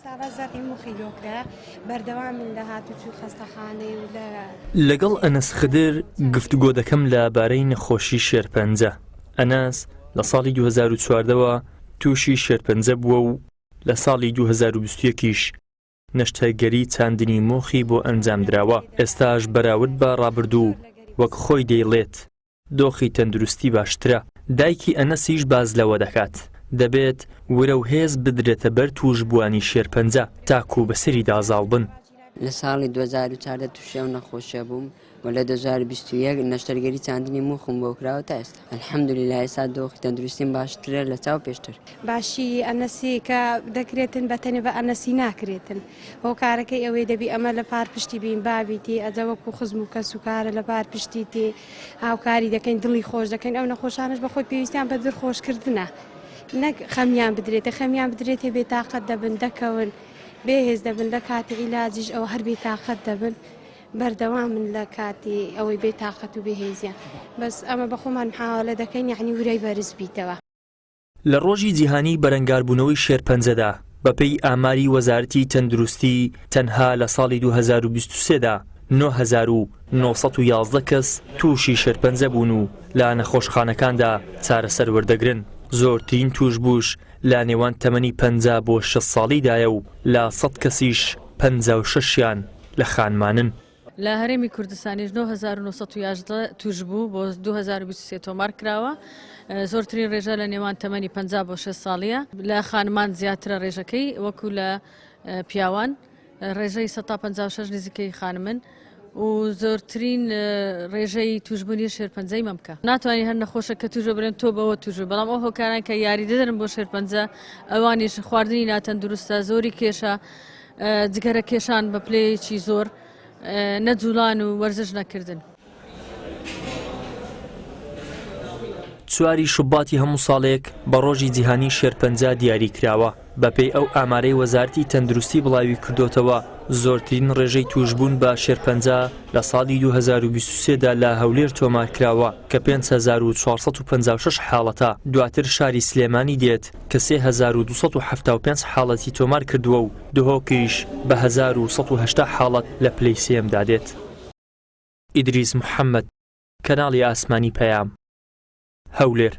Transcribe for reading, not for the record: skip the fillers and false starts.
ساڵە زەرعی موخی لۆکرا بەردەوام من لە هاتوچوو خەستەخانەی و لەگەڵ ئەنەس خدر گفتوگۆ دەکەم لەبارەی نەخۆشی شێرپەنجە. ئەنەس لە ساڵی 2014ەوە تووشی شێرپەنجە بووە و لە ساڵی 2021یش نەشتەرگەری چاندنی مۆخی بۆ ئەنجام دراوە. ئێستاش بەراورد بە ڕابردوو وەک خۆی دەیڵێت دۆخی تەندروستی باشترە. دایکی ئەنەسیش باز لەوە دەکات دەبێت وەرە و هێز بدرێتە بەر توشبووانی شێرپەنجە تاکو بەسەری دازاڵ بن. لە ساڵی 2014 تووشی ئەو نەخۆشیە بووم و لە 2021 نەشتەرگەری چاندنی موخم بۆ کراوە تا ئێستا ئەلحەمدولیلا ئێستا دۆخی تەندروستیم باشترە لە چاو پێشتر. باشی ئەنەسی کە دەکرێتن بەتەنێ بە ئەنەسی ناکرێتن هۆکارەکەی ئەوەی دەبی ئەمە لە پار پشتی بین بابیتی ئەجەوەکو خزم و کەس و کارە لە پار پشتی تێ هاوکاری دەکەین دڵی خۆش دەکەین ئەو نەخۆشانش بەخۆی پێویستیان بە دڵخۆشکردنە نەک خەمیان بدرێتە خەمیان بدرێتێ بێتاقەت دەبن دەکەون بێهێز دەبن لە کاتی عیلاجیش ئەو هەر بێتاقەت دەبن بەردەوام من لە کاتی ئەوەی بێتاقەت و بێهێزیان بەس ئەمە بە خۆمان حاڵە دەکەین یعنی ورای بەرز بیتەوە. لە ڕۆژی جیهانی بەرەنگاربوونەوەی شێرپەنجەدا بەپێی ئاماری وەزارەتی تەندروستی تەنها لە ساڵی 2023دا 9911 کەس تووشی شێرپەنجە بوون و لە نەخۆشخانەکاندا چارەسەر وەردەگرن. زۆرترین توشبوش لە نێوان تەمەنی 50 بۆ 6 ساڵیدایە و لە 100 کەسیش 56یان لە خانمانن. لە هەرێمی کوردستانیش 9911 توش بوو بۆ 2023 تۆمار کراوە. زۆرترین ڕێژە لە نێوان تەمەنی 50 بۆ 6 ساڵیە. لە خانمان زیاترە ڕێژەکەی وەکو لە پیاوان ڕێژەی 156 نزیکەی خانمن و زۆرترین ڕێژەی توشبوونی شێرپەنجەی مەمکە. ناتوانانی هەر نەخۆشە کە توژە برن تۆ بەوە توژە بەڵام ئەو هۆکاران کە یاری دەدەن بۆ شێرپەنجە ئەوانیش خواردنی ناتەندروستە زۆری کێشە جگەرە کێشان بە پلەیەکی زۆر نەجوولان و وەرزش نەکردن. 4 شوباتی هەموو ساڵێک بە ڕۆژی جیهانی شێرپەنجە دیاری کراوە. بەپێی ئەو ئامارەی وەزارەتی تەندروستی بڵاوی کردوتەوە زۆرترین ڕێژەی توشبوون بە شێرپەنجە لە ساڵی 2023دا لە هەولێر تۆمار کراوە کە 5456 حاڵەتە. دواتر شاری سلێمانی دێت کە 3275 حاڵەتی تۆمار کردووە و دهۆکیش بە 1180 حاڵەت لە پلەی سێمدا دێت. ئیدریس محەممەد، کەناڵی ئاسمانی پەیام، هەولێر.